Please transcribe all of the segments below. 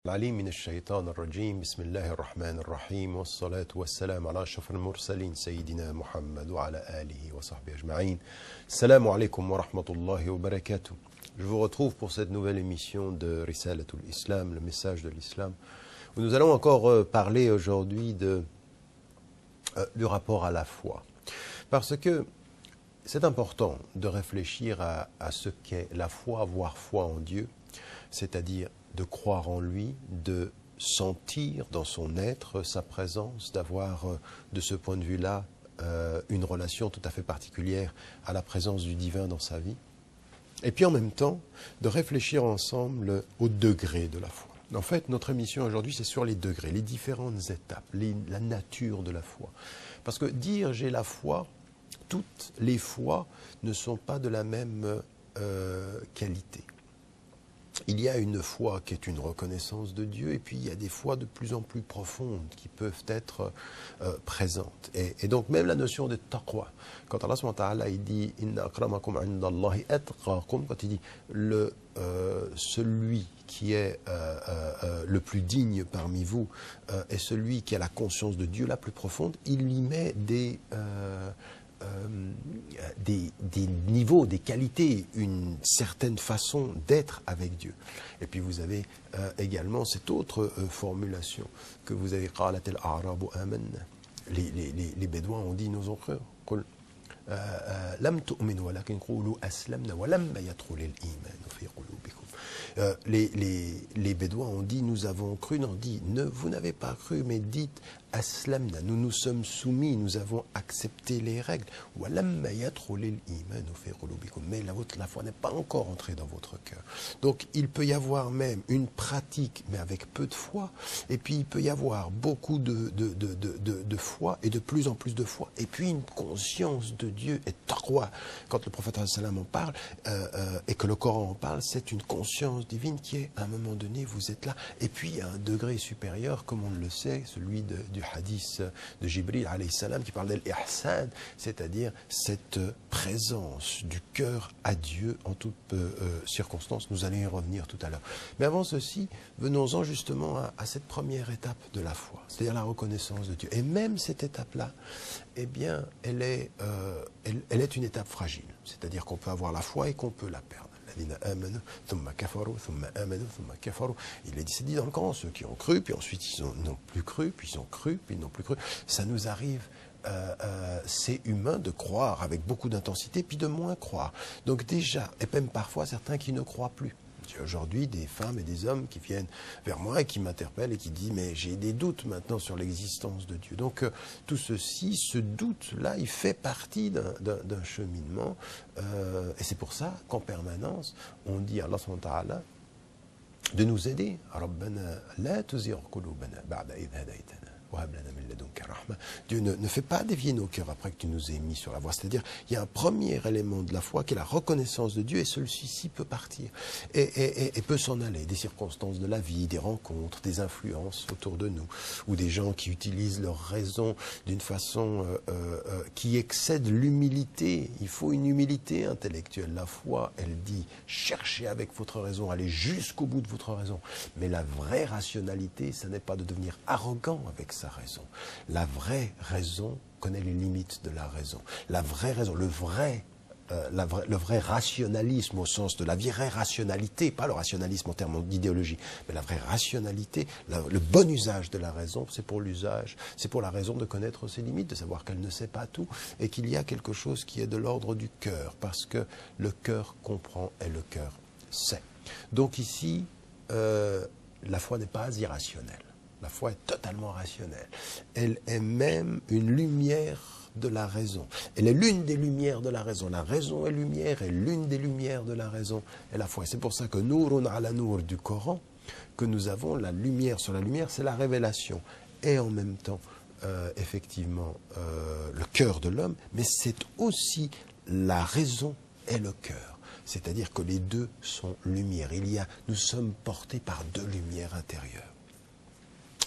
العليم من الشيطان الرجيم بسم الله الرحمن الرحيم والصلاة والسلام على أشرف المرسلين سيدنا محمد وعلى آله وصحبه أجمعين. Assalamu alaikum wa rahmatullahi wa barakatuh. Je vous retrouve pour cette nouvelle émission de Risalatul Islam, le message de l'Islam, où nous allons encore parler aujourd'hui du rapport à la foi. Parce que c'est important de réfléchir à ce qu'est la foi, avoir foi en Dieu, c'est-à-dire de croire en lui, de sentir dans son être sa présence, d'avoir de ce point de vue-là une relation tout à fait particulière à la présence du divin dans sa vie. Et puis en même temps, de réfléchir ensemble au degré de la foi. En fait, notre émission aujourd'hui, c'est sur les degrés, les différentes étapes, la nature de la foi. Parce que dire j'ai la foi, toutes les foi ne sont pas de la même qualité. Il y a une foi qui est une reconnaissance de Dieu, et puis il y a des foi de plus en plus profondes qui peuvent être présentes. Et donc même la notion de taqwa, quand Allah subhanahu wa ta'ala il dit « Inna akramakum indallahi atqakum », quand il dit celui qui est le plus digne parmi vous est celui qui a la conscience de Dieu la plus profonde, il y met des niveaux, des qualités, une certaine façon d'être avec Dieu. Et puis vous avez également cette autre formulation que vous avez les Bédouins ont dit nous ont cru. Les Bédouins ont dit nous avons cru, non dit vous n'avez pas cru mais dites aslamna, nous nous sommes soumis, nous avons accepté les règles. Mais la foi n'est pas encore entrée dans votre cœur. Donc il peut y avoir même une pratique, mais avec peu de foi, et puis il peut y avoir beaucoup de foi, et de plus en plus de foi, et puis une conscience de Dieu et taqwa. Quand le prophète sallam en parle, et que le Coran en parle, c'est une conscience divine qui est, à un moment donné, vous êtes là. Et puis il y a un degré supérieur, comme on le sait, celui du hadith de Jibril alayhi salam qui parle d'al-ihsan, c'est-à-dire cette présence du cœur à Dieu en toutes circonstances. Nous allons y revenir tout à l'heure. Mais avant ceci, venons-en justement à cette première étape de la foi, c'est-à-dire la reconnaissance de Dieu. Et même cette étape-là, eh bien, elle est une étape fragile. C'est-à-dire qu'on peut avoir la foi et qu'on peut la perdre. Il est dit, c'est dit dans le Coran, ceux qui ont cru, puis ensuite ils n'ont plus cru, puis ils ont cru, puis ils n'ont plus cru. Ça nous arrive, c'est humain de croire avec beaucoup d'intensité, puis de moins croire. Donc déjà, et même parfois certains qui ne croient plus. J'ai aujourd'hui des femmes et des hommes qui viennent vers moi et qui m'interpellent et qui disent mais j'ai des doutes maintenant sur l'existence de Dieu. Donc tout ceci, ce doute-là, il fait partie d'un cheminement et c'est pour ça qu'en permanence on dit à Allah subhanahu wa ta'ala de nous aider. Rabbana la tuzigh qulubana ba'da idh hadaytana. Dieu ne fait pas dévier nos cœurs après que tu nous aies mis sur la voie. C'est-à-dire, il y a un premier élément de la foi qui est la reconnaissance de Dieu, et celui-ci peut partir et peut s'en aller. Des circonstances de la vie, des rencontres, des influences autour de nous, ou des gens qui utilisent leur raison d'une façon qui excède l'humilité. Il faut une humilité intellectuelle. La foi, elle dit, cherchez avec votre raison, allez jusqu'au bout de votre raison. Mais la vraie rationalité, ce n'est pas de devenir arrogant avec sa raison. La vraie raison connaît les limites de la raison. La vraie raison, le vrai rationalisme au sens de la vraie rationalité, pas le rationalisme en termes d'idéologie, mais la vraie rationalité, le bon usage de la raison, c'est pour l'usage, c'est pour la raison de connaître ses limites, de savoir qu'elle ne sait pas tout, et qu'il y a quelque chose qui est de l'ordre du cœur, parce que le cœur comprend et le cœur sait. Donc ici, la foi n'est pas irrationnelle. La foi est totalement rationnelle. Elle est même une lumière de la raison. Elle est l'une des lumières de la raison. La raison est lumière, et l'une des lumières de la raison est la foi. C'est pour ça que Nourun ala Nour du Coran, que nous avons la lumière sur la lumière, c'est la révélation. Et en même temps, effectivement, le cœur de l'homme, mais c'est aussi la raison et le cœur. C'est-à-dire que les deux sont lumière. Nous sommes portés par deux lumières intérieures.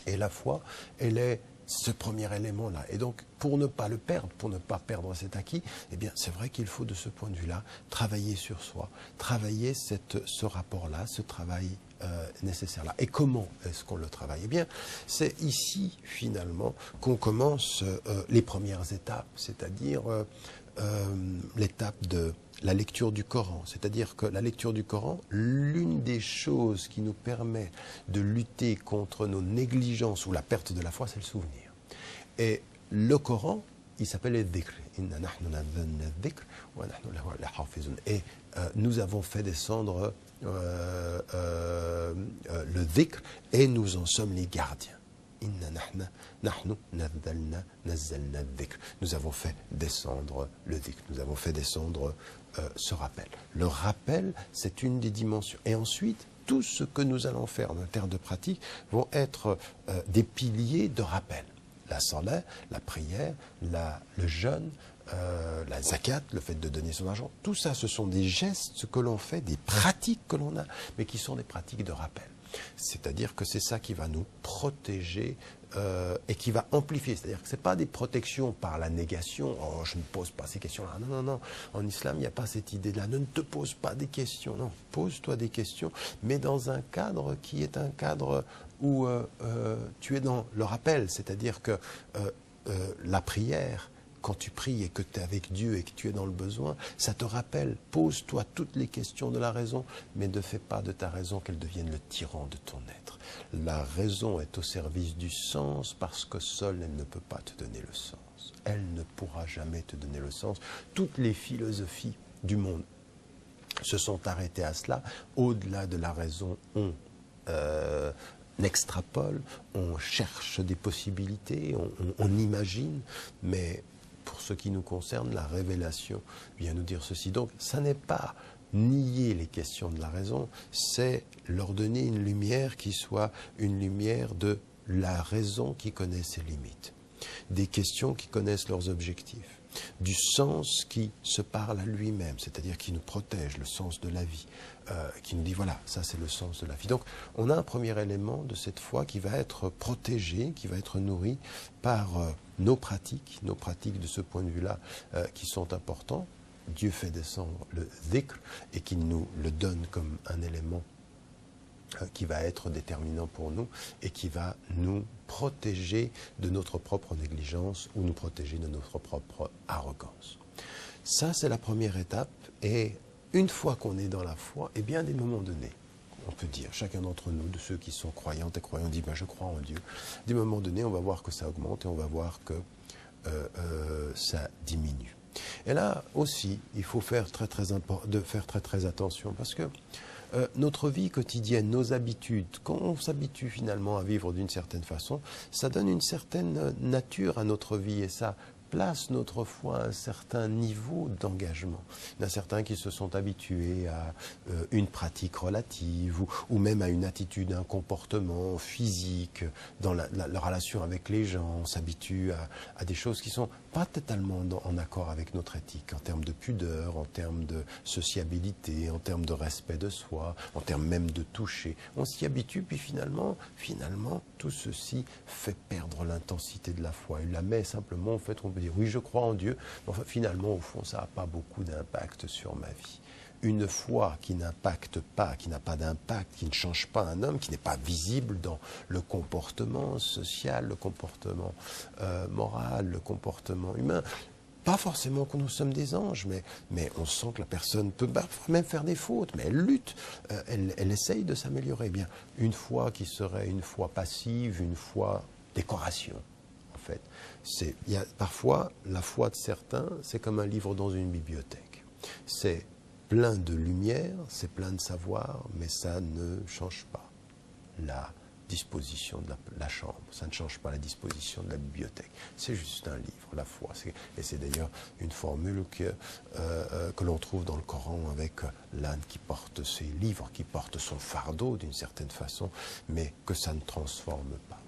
Et la foi, elle est ce premier élément-là. Et donc, pour ne pas le perdre, pour ne pas perdre cet acquis, eh bien, c'est vrai qu'il faut, de ce point de vue-là, travailler sur soi, travailler ce rapport-là, ce travail nécessaire-là. Et comment est-ce qu'on le travaille? Eh bien, c'est ici, finalement, qu'on commence les premières étapes, c'est-à-dire l'étape de la lecture du Coran. C'est-à-dire que la lecture du Coran, l'une des choses qui nous permet de lutter contre nos négligences ou la perte de la foi, c'est le souvenir. Et le Coran, il s'appelle le dhikr. Et nous avons fait descendre le dhikr et nous en sommes les gardiens. Nous avons fait descendre le dhikr, nous avons fait descendre ce rappel. Le rappel, c'est une des dimensions. Et ensuite, tout ce que nous allons faire en termes de pratique vont être des piliers de rappel. La salat, la prière, le jeûne, la zakat, le fait de donner son argent, tout ça, ce sont des gestes que l'on fait, des pratiques que l'on a, mais qui sont des pratiques de rappel. C'est-à-dire que c'est ça qui va nous protéger et qui va amplifier. C'est-à-dire que ce n'est pas des protections par la négation. « Oh, je ne pose pas ces questions-là. » Non, non, non. En islam, il n'y a pas cette idée-là. Ne te pose pas des questions. Non, pose-toi des questions, mais dans un cadre qui est un cadre où tu es dans le rappel. C'est-à-dire que la prière, quand tu pries et que tu es avec Dieu et que tu es dans le besoin, ça te rappelle, pose-toi toutes les questions de la raison, mais ne fais pas de ta raison qu'elle devienne le tyran de ton être. La raison est au service du sens parce que seule elle ne peut pas te donner le sens. Elle ne pourra jamais te donner le sens. Toutes les philosophies du monde se sont arrêtées à cela. Au-delà de la raison, on extrapole, on cherche des possibilités, on imagine, mais pour ce qui nous concerne, la révélation vient nous dire ceci. Donc, ça n'est pas nier les questions de la raison, c'est leur donner une lumière qui soit une lumière de la raison qui connaît ses limites, des questions qui connaissent leurs objectifs, du sens qui se parle à lui-même, c'est-à-dire qui nous protège, le sens de la vie, qui nous dit voilà, ça c'est le sens de la vie. Donc on a un premier élément de cette foi qui va être protégé, qui va être nourri par nos pratiques de ce point de vue-là qui sont importants. Dieu fait descendre le dhikr et qui nous le donne comme un élément qui va être déterminant pour nous et qui va nous protéger de notre propre négligence ou nous protéger de notre propre arrogance. Ça, c'est la première étape. Et une fois qu'on est dans la foi, eh bien, à des moments donnés, on peut dire, chacun d'entre nous, de ceux qui sont croyants et croyants, dit ben, je crois en Dieu. À des moments donnés, on va voir que ça augmente et on va voir que ça diminue. Et là aussi, il faut faire très attention parce que notre vie quotidienne, nos habitudes, quand on s'habitue finalement à vivre d'une certaine façon, ça donne une certaine nature à notre vie et ça place notre foi à un certain niveau d'engagement. Il y en a certains qui se sont habitués à une pratique relative ou même à une attitude, un comportement physique dans la relation avec les gens. On s'habitue à des choses qui ne sont pas totalement en accord avec notre éthique, en termes de pudeur, en termes de sociabilité, en termes de respect de soi, en termes même de toucher. On s'y habitue, puis finalement, tout ceci fait perdre l'intensité de la foi. Il la met simplement, en fait, on peut dire, oui, je crois en Dieu, mais enfin, finalement, au fond, ça n'a pas beaucoup d'impact sur ma vie. Une foi qui n'impacte pas, qui n'a pas d'impact, qui ne change pas un homme, qui n'est pas visible dans le comportement social, le comportement moral, le comportement humain. Pas forcément que nous sommes des anges, mais on sent que la personne peut même faire des fautes, mais elle lutte, elle essaye de s'améliorer. Bien, une foi qui serait une foi passive, une foi décoration, en fait. Parfois, la foi de certains, c'est comme un livre dans une bibliothèque. C'est plein de lumière, c'est plein de savoir, mais ça ne change pas la disposition de la chambre, ça ne change pas la disposition de la bibliothèque. C'est juste un livre, la foi. Et c'est d'ailleurs une formule que l'on trouve dans le Coran avec l'âne qui porte ses livres, qui porte son fardeau d'une certaine façon, mais que ça ne transforme pas.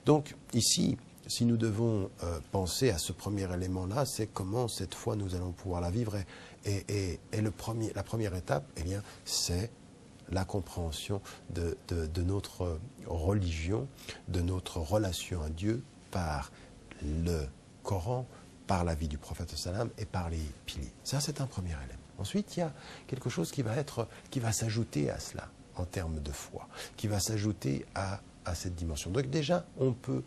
Donc ici, si nous devons penser à ce premier élément-là, c'est comment cette foi nous allons pouvoir la vivre. Et la première étape, eh bien, c'est la compréhension de notre religion, de notre relation à Dieu par le Coran, par la vie du prophète sallam et par les piliers. Ça, c'est un premier élément. Ensuite, il y a quelque chose qui va s'ajouter à cela. en termes de foi, qui va s'ajouter à cette dimension. Donc déjà, on peut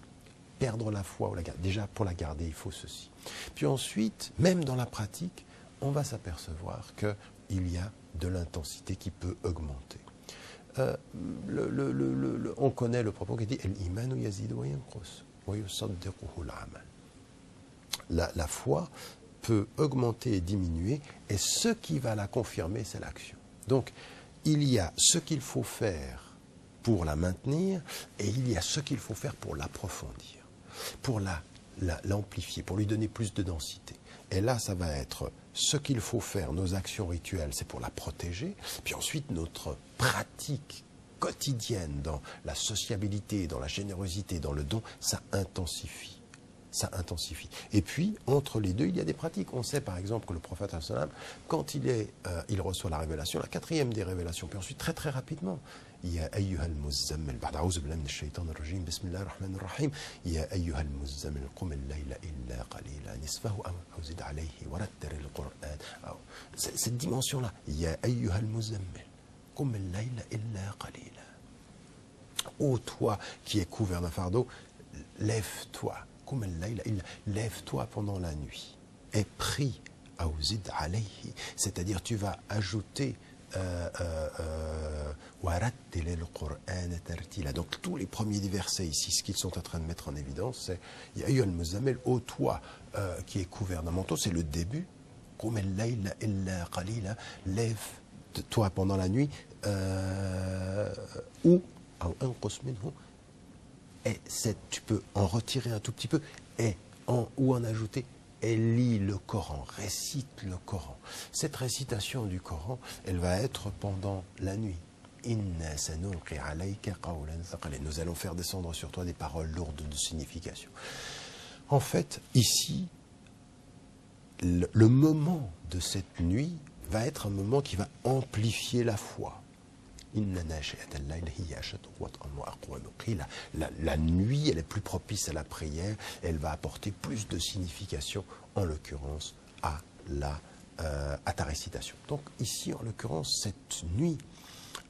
perdre la foi ou la garder. Déjà, pour la garder, il faut ceci. Puis ensuite, même dans la pratique, on va s'apercevoir qu'il y a de l'intensité qui peut augmenter. On connaît le propos qui dit « yazidu wa yanqus wa yusaddiquhu al-amal » La foi peut augmenter et diminuer, et ce qui va la confirmer, c'est l'action. Donc, il y a ce qu'il faut faire pour la maintenir, et il y a ce qu'il faut faire pour l'approfondir, pour l'amplifier, pour lui donner plus de densité. Et là, ça va être ce qu'il faut faire, nos actions rituelles, c'est pour la protéger, puis ensuite notre pratique quotidienne dans la sociabilité, dans la générosité, dans le don, ça intensifie. Ça intensifie. Et puis, entre les deux, il y a des pratiques. On sait par exemple que le prophète, quand il reçoit la révélation, la quatrième des révélations, puis ensuite très très rapidement, يا أيها المزمل بعد أعوذ بالله من الشيطان الرجيم بسم الله الرحمن الرحيم يا أيها المزمل قم الليل إلا قليلا نصفه أو زد عليه ورتل القرآن. Cette dimension-là, يا أيها المزمل قم الليل إلا قليلا. Ô toi qui es couvert d'un fardeau, lève-toi. قم الليل إلا, lève-toi pendant la nuit et prie. أو زد عليه, c'est-à-dire tu vas ajouter donc tous les premiers versets ici, ce qu'ils sont en train de mettre en évidence, c'est Ya ayyuhal muzammil, ô toi qui est couvert d'un manteau, c'est le début. Lève-toi pendant la nuit, ou et tu peux en retirer un tout petit peu ou en ajouter. Et lit le Coran, récite le Coran. Cette récitation du Coran, elle va être pendant la nuit. Nous allons faire descendre sur toi des paroles lourdes de signification. En fait, ici, le moment de cette nuit va être un moment qui va amplifier la foi. La nuit, elle est plus propice à la prière, elle va apporter plus de signification, en l'occurrence, à ta récitation. Donc ici, en l'occurrence, cette nuit,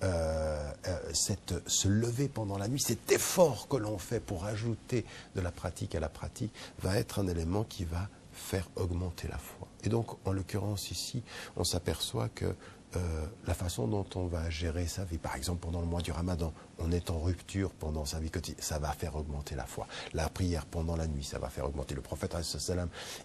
se lever pendant la nuit, cet effort que l'on fait pour ajouter de la pratique à la pratique, va être un élément qui va faire augmenter la foi. Et donc, en l'occurrence ici, on s'aperçoit que la façon dont on va gérer sa vie, par exemple pendant le mois du Ramadan, on est en rupture pendant sa vie quotidienne, ça va faire augmenter la foi. La prière pendant la nuit, ça va faire augmenter. Le prophète,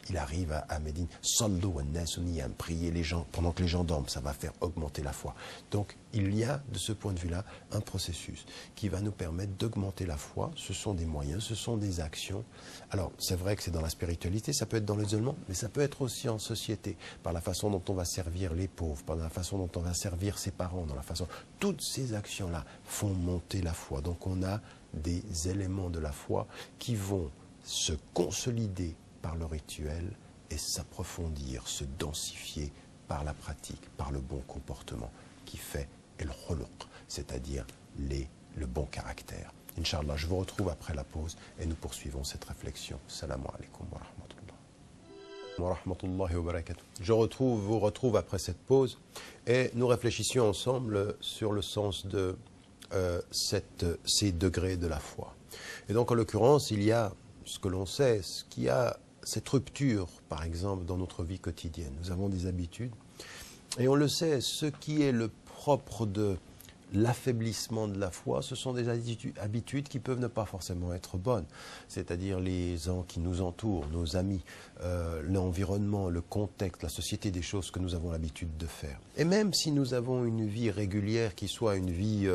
il arrive à Médine, sallu wa nasu niyam, prier les gens pendant que les gens dorment, ça va faire augmenter la foi. Donc il y a de ce point de vue-là un processus qui va nous permettre d'augmenter la foi. Ce sont des moyens, ce sont des actions. Alors c'est vrai que c'est dans la spiritualité, ça peut être dans l'isolement, mais ça peut être aussi en société, par la façon dont on va servir les pauvres, par la façon dont on va servir ses parents, dans la façon. Toutes ces actions-là font monter la foi. Donc on a des éléments de la foi qui vont se consolider par le rituel et s'approfondir, se densifier par la pratique, par le bon comportement qui fait el khuluq, c'est-à-dire le bon caractère. Inch'Allah, je vous retrouve après la pause et nous poursuivons cette réflexion. Salam alaikum wa rahmatullahi wa barakatuh. Je vous retrouve après cette pause et nous réfléchissions ensemble sur le sens de ces degrés de la foi. Et donc en l'occurrence, il y a ce que l'on sait, ce qui a cette rupture, par exemple, dans notre vie quotidienne. Nous avons des habitudes et on le sait, ce qui est le propre de l'affaiblissement de la foi, ce sont des habitudes qui peuvent ne pas forcément être bonnes, c'est-à-dire les gens qui nous entourent, nos amis, l'environnement, le contexte, la société, des choses que nous avons l'habitude de faire. Et même si nous avons une vie régulière qui soit une vie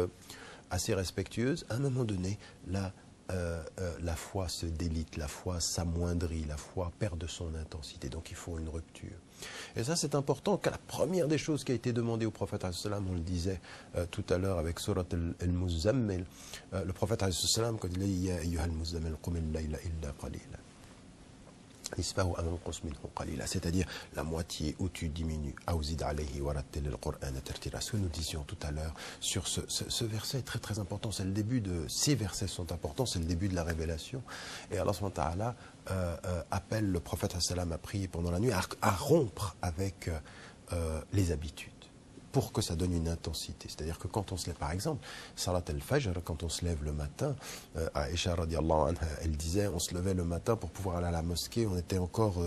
assez respectueuse, à un moment donné, la foi se délite, la foi s'amoindrit, la foi perd de son intensité. Donc il faut une rupture. Et ça, c'est important, car la première des choses qui a été demandée au prophète, on le disait tout à l'heure avec Surat al-Muzammil, le prophète, quand il dit Ya ayyuhal muzammil qum al-layla illa qalila, c'est-à-dire la moitié où tu diminues. Ce que nous disions tout à l'heure sur ce verset est très très important. C'est le début de ces versets sont importants, c'est le début de la révélation. Et Allah subhanahu wa ta'ala appelle le prophète à prier pendant la nuit, à rompre avec les habitudes. pour que ça donne une intensité. C'est-à-dire que quand on se lève, par exemple, Salat al-Fajr, quand on se lève le matin, Aïcha radiallahu anha, elle disait, on se levait le matin pour pouvoir aller à la mosquée, on était encore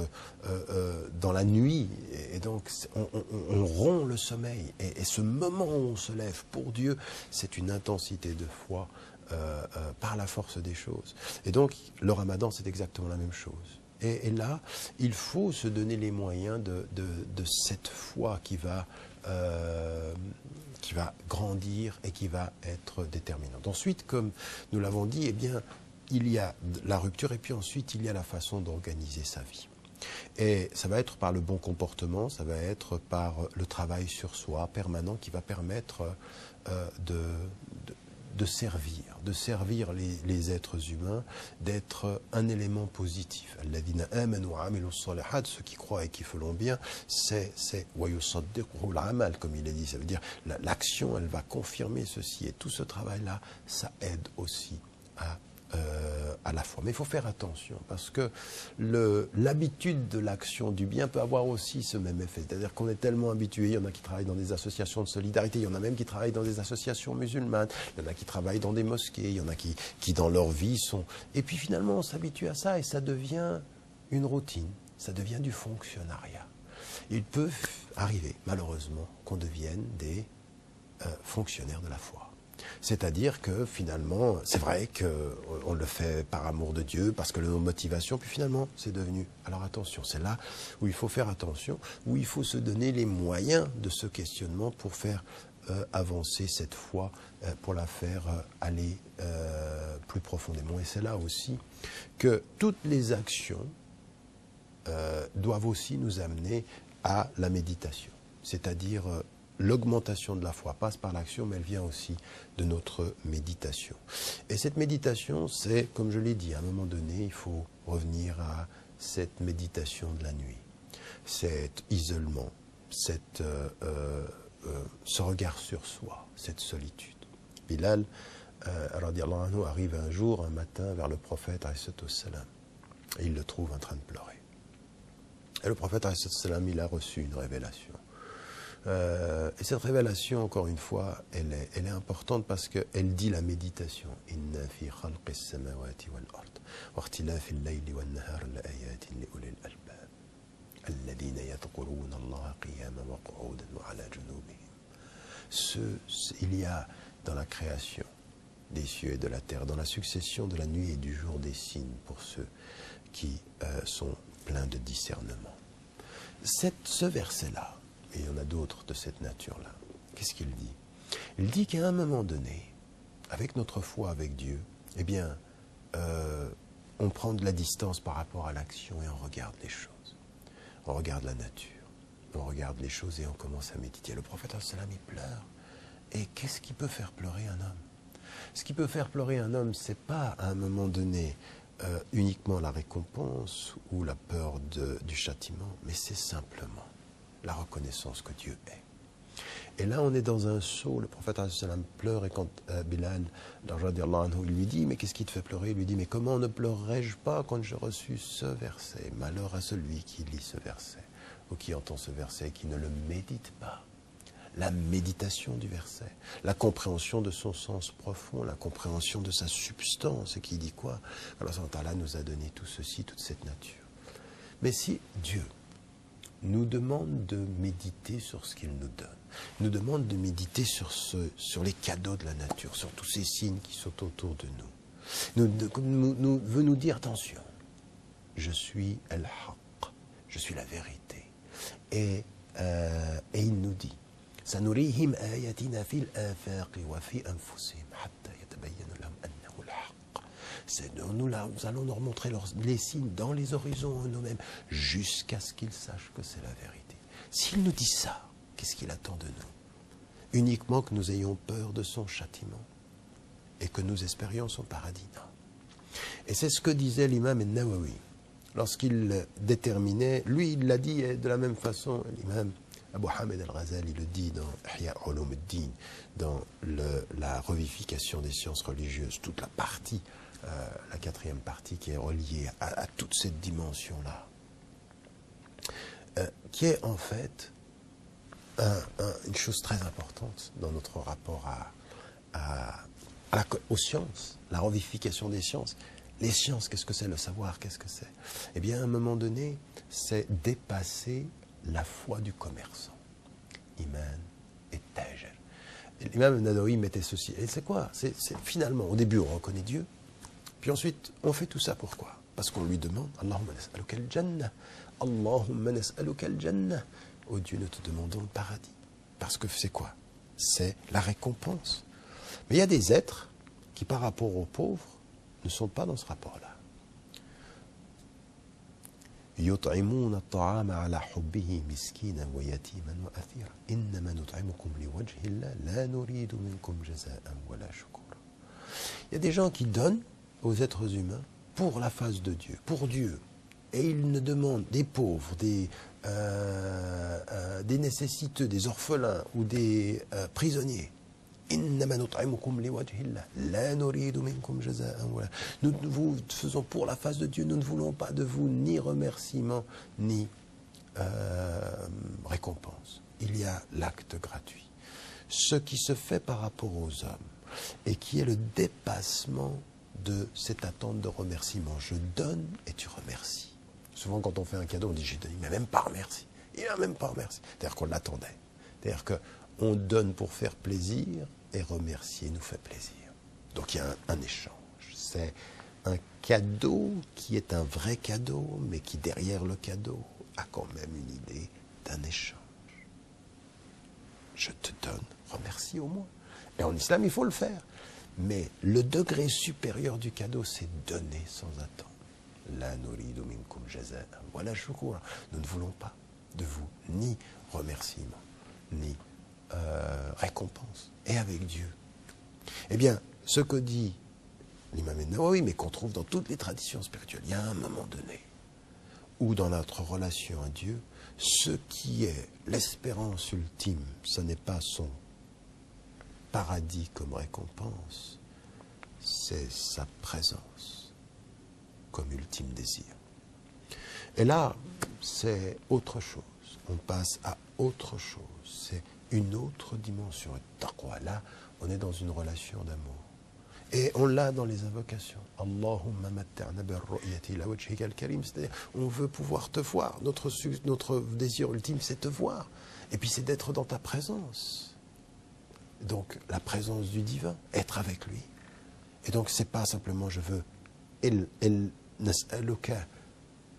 dans la nuit, et donc on rompt le sommeil. Et ce moment où on se lève pour Dieu, c'est une intensité de foi par la force des choses. Et donc, le Ramadan, c'est exactement la même chose. Et là, il faut se donner les moyens de cette foi qui va grandir et qui va être déterminante. Ensuite, comme nous l'avons dit, eh bien, il y a la rupture et puis ensuite, il y a la façon d'organiser sa vie. Et ça va être par le bon comportement, ça va être par le travail sur soi permanent qui va permettre de servir les êtres humains, d'être un élément positif. Alladhina amanu wa amilu s-salihat, ceux qui croient et qui font bien, c'est wa yusaddiquhu al-amal, comme il est dit. Ça veut dire l'action, elle va confirmer ceci. Et tout ce travail-là, ça aide aussi à la foi. Mais il faut faire attention parce que l'habitude de l'action du bien peut avoir aussi ce même effet. C'est-à-dire qu'on est tellement habitué, il y en a qui travaillent dans des associations de solidarité, il y en a même qui travaillent dans des associations musulmanes, il y en a qui travaillent dans des mosquées, il y en a qui dans leur vie sont... Et puis finalement, on s'habitue à ça et ça devient une routine, ça devient du fonctionnariat. Il peut arriver, malheureusement, qu'on devienne des fonctionnaires de la foi. C'est-à-dire que finalement, c'est vrai qu'on le fait par amour de Dieu, parce que nos motivations, puis finalement, c'est devenu... Alors attention, c'est là où il faut faire attention, où il faut se donner les moyens de ce questionnement pour faire avancer cette foi, pour la faire aller plus profondément. Et c'est là aussi que toutes les actions doivent aussi nous amener à la méditation, c'est-à-dire... L'augmentation de la foi passe par l'action, mais elle vient aussi de notre méditation. Et cette méditation, c'est, comme je l'ai dit, à un moment donné, il faut revenir à cette méditation de la nuit, cet isolement, ce regard sur soi, cette solitude. Bilal, radiallahu anhu, arrive un jour, un matin, vers le prophète, alayhi salam, et il le trouve en train de pleurer. Et le prophète, alayhi salam, il a reçu une révélation. Et cette révélation, encore une fois, elle est importante parce qu'elle dit la méditation. Inna fi khalqi as-samawati wal ard wa ikhtilafi al-layli wan nahar la-ayatin li ulil albab alladhina yadhkuruna Allaha qiyaman wa qu'udan wa ala junubihim. Il y a dans la création des cieux et de la terre, dans la succession de la nuit et du jour, des signes pour ceux qui sont pleins de discernement. Ce verset-là, et il y en a d'autres de cette nature-là. Qu'est-ce qu'il dit? Il dit qu'à un moment donné, avec notre foi avec Dieu, eh bien, on prend de la distance par rapport à l'action et on regarde les choses. On regarde la nature, on regarde les choses et on commence à méditer. Le prophète, sallam, il pleure. Et qu'est-ce qui peut faire pleurer un homme? Ce qui peut faire pleurer un homme, c'est pas à un moment donné uniquement la récompense ou la peur du châtiment, mais c'est simplement la reconnaissance que Dieu est. Et là, on est dans un saut. Le prophète sallam pleure et quand Bilal, il lui dit, mais qu'est-ce qui te fait pleurer? Il lui dit, mais comment ne pleurerais-je pas quand j'ai reçu ce verset? Malheur à celui qui lit ce verset ou qui entend ce verset et qui ne le médite pas. La méditation du verset, la compréhension de son sens profond, la compréhension de sa substance, et qui dit quoi? Alors, Allah nous a donné tout ceci, toute cette nature. Mais si Dieu nous demande de méditer sur ce qu'il nous donne, nous demande de méditer sur les cadeaux de la nature, sur tous ces signes qui sont autour de nous, veut nous dire, attention, je suis al-haq, je suis la vérité. Et il nous dit, سنريهم آياتنا في الآفاق وفي أنفسهم حتى يتبين لهم أنه الحق. Nous allons leur montrer les signes dans les horizons en nous-mêmes jusqu'à ce qu'ils sachent que c'est la vérité. S'il nous dit ça, qu'est-ce qu'il attend de nous? Uniquement que nous ayons peur de son châtiment et que nous espérions son paradis. Non. Et c'est ce que disait l'imam al-Nawawi lorsqu'il déterminait, lui il l'a dit de la même façon, l'imam Abu Hamid al-Ghazali le dit dans Ihya Ulum ad-Din, dans la revivification des sciences religieuses, toute la partie, la quatrième partie qui est reliée à toute cette dimension-là, qui est en fait une chose très importante dans notre rapport aux sciences, la revivification des sciences. Les sciences, qu'est-ce que c'est? Le savoir, qu'est-ce que c'est? Eh bien, à un moment donné, c'est dépasser la foi du commerçant. Iman et tajr. L'imam Nadawi mettait ceci. Et c'est quoi? C'est finalement, au début, on reconnaît Dieu. Puis ensuite, on fait tout ça pourquoi? Parce qu'on lui demande Allahumma nas'aluka al-jannah. Allahumma nas'aluka al-jannah. Oh Dieu, nous te demandons le paradis. Parce que c'est quoi? C'est la récompense. Mais il y a des êtres qui, par rapport aux pauvres, ne sont pas dans ce rapport-là. يطعمون الطعام على حبه مسكينا ويتيما وأثيرا إنما نطعمكم لوجه الله لا نريد منكم جزاء ولا شكورا. Il y a des gens qui donnent aux êtres humains pour la face de Dieu, pour Dieu. Et ils ne demandent des pauvres, des nécessiteux, des orphelins ou des prisonniers. Nous vous faisons pour la face de Dieu, nous ne voulons pas de vous ni remerciement, ni récompense. Il y a l'acte gratuit. Ce qui se fait par rapport aux hommes, et qui est le dépassement de cette attente de remerciement. Je donne et tu remercies. Souvent quand on fait un cadeau, on dit j'ai donné, mais même pas remercié. Il n'a même pas remercié. C'est-à-dire qu'on l'attendait. C'est-à-dire qu'on donne pour faire plaisir et remercier nous fait plaisir. Donc il y a un échange. C'est un cadeau qui est un vrai cadeau, mais qui derrière le cadeau a quand même une idée d'un échange. Je te donne, remercie au moins. Et en islam, il faut le faire. Mais le degré supérieur du cadeau, c'est donner sans attendre. La nuridu minkum jazaa wala shukura. Nous ne voulons pas de vous ni remerciement, ni récompense. Et avec Dieu. Eh bien, ce que dit l'imam Nawawi, mais qu'on trouve dans toutes les traditions spirituelles, il y a un moment donné où dans notre relation à Dieu, ce qui est l'espérance ultime, ce n'est pas son paradis comme récompense, c'est sa présence comme ultime désir. Et là, c'est autre chose. On passe à autre chose. C'est une autre dimension. Et taqwa, là, on est dans une relation d'amour. Et on l'a dans les invocations. Allahumma matta'na bir-ru'yati ila wajhika al-karim. C'est-à-dire, on veut pouvoir te voir. Notre désir ultime, c'est te voir. Et puis, c'est d'être dans ta présence. Donc, la présence du divin, être avec lui. Et donc, c'est pas simplement je veux nas'aluka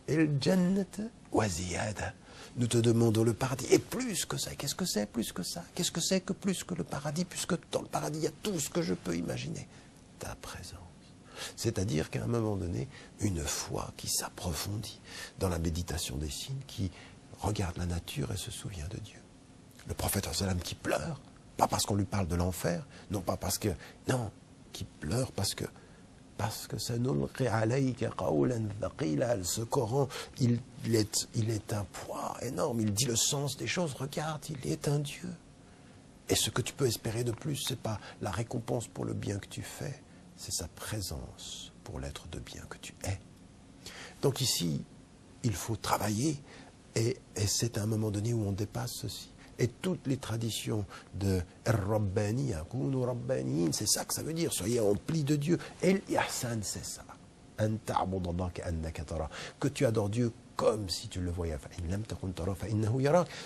al-jannata wa ziyada. Nous te demandons le paradis. Et plus que ça. Qu'est-ce que c'est plus que ça? Qu'est-ce que c'est que plus que le paradis? Puisque dans le paradis, il y a tout ce que je peux imaginer. Ta présence. C'est-à-dire qu'à un moment donné, une foi qui s'approfondit dans la méditation des signes, qui regarde la nature et se souvient de Dieu. Le prophète sallam qui pleure, pas parce qu'on lui parle de l'enfer, non pas parce que... Non, qui pleure parce que ce Coran, il est un poids énorme. Il dit le sens des choses. Regarde, il est un Dieu. Et ce que tu peux espérer de plus, c'est pas la récompense pour le bien que tu fais, c'est sa présence pour l'être de bien que tu es. Donc ici, il faut travailler, et c'est à un moment donné où on dépasse ceci. Et toutes les traditions de Rabbaniya, Kunu Rabbaniyin, c'est ça que ça veut dire, soyez emplis de Dieu. Et l'ihsan, c'est ça. Que tu adores Dieu comme si tu le voyais.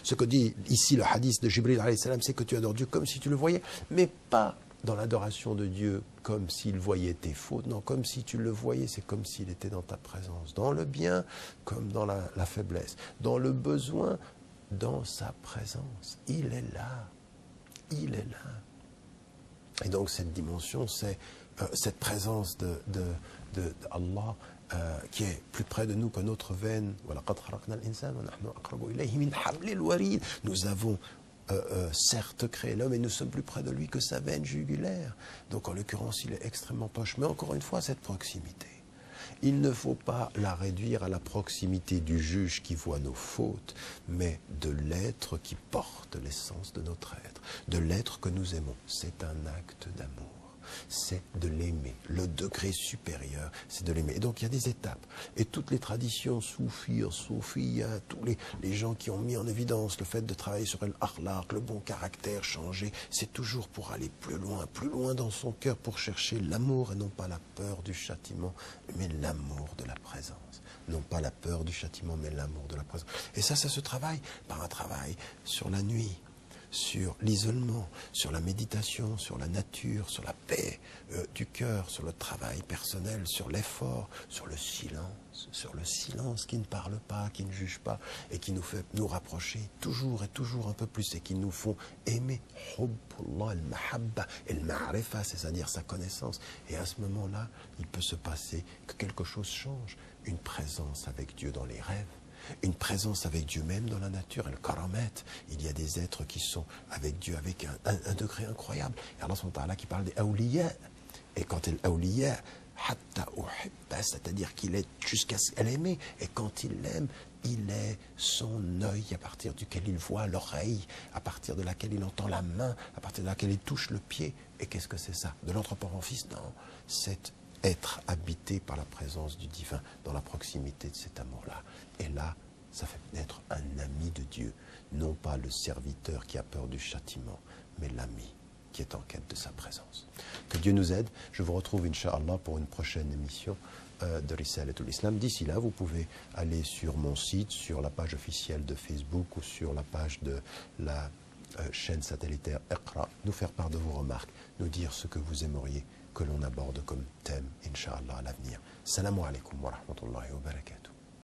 Ce que dit ici le hadith de Jibril, c'est que tu adores Dieu comme si tu le voyais, mais pas dans l'adoration de Dieu comme s'il voyait tes fautes. Non, comme si tu le voyais, c'est comme s'il était dans ta présence. Dans le bien comme dans la faiblesse. Dans le besoin, dans sa présence. Il est là. Il est là. Et donc cette dimension, c'est cette présence d'Allah qui est plus près de nous que notre veine. Nous avons certes créé l'homme et nous sommes plus près de lui que sa veine jugulaire. Donc en l'occurrence, il est extrêmement proche. Mais encore une fois, cette proximité, il ne faut pas la réduire à la proximité du juge qui voit nos fautes, mais de l'être qui porte l'essence de notre être, de l'être que nous aimons. C'est un acte d'amour. c'est de l'aimer. Le degré supérieur, c'est de l'aimer. Et donc il y a des étapes. Et toutes les traditions soufis, tous les gens qui ont mis en évidence le fait de travailler sur l'akhlaq, le bon caractère, changer, c'est toujours pour aller plus loin dans son cœur, pour chercher l'amour et non pas la peur du châtiment, mais l'amour de la présence. Non pas la peur du châtiment, mais l'amour de la présence. Et ça se travaille par un travail sur la nuit, sur l'isolement, sur la méditation, sur la nature, sur la paix du cœur, sur le travail personnel, sur l'effort, sur le silence qui ne parle pas, qui ne juge pas et qui nous fait nous rapprocher toujours et toujours un peu plus et qui nous font aimer Hubbullah al-Mahabba et al-Ma'rifa, c'est-à-dire sa connaissance. Et à ce moment-là, il peut se passer que quelque chose change, une présence avec Dieu dans les rêves, une présence avec Dieu même dans la nature, et le karamet. Il y a des êtres qui sont avec Dieu avec un degré incroyable. Et Allah subhanahu wa ta'ala qui parle des awliya. Et quand il awliya, hatta uhibba, c'est-à-dire qu'il est jusqu'à ce qu'elle aime. Et quand il l'aime, il est son œil à partir duquel il voit, l'oreille à partir de laquelle il entend, la main à partir de laquelle il touche le pied. Et qu'est-ce que c'est ça? De l'anthropomorphisme? Non, c'est être habité par la présence du divin dans la proximité de cet amour-là. Et là, ça fait naître un ami de Dieu, non pas le serviteur qui a peur du châtiment, mais l'ami qui est en quête de sa présence. Que Dieu nous aide. Je vous retrouve, Inch'Allah, pour une prochaine émission de Risalatul Islam. D'ici là, vous pouvez aller sur mon site, sur la page officielle de Facebook ou sur la page de la chaîne satellitaire Iqra, nous faire part de vos remarques, nous dire ce que vous aimeriez que l'on aborde comme thème, Inch'Allah, à l'avenir. Salam alaikum wa rahmatullahi wa barakatuh.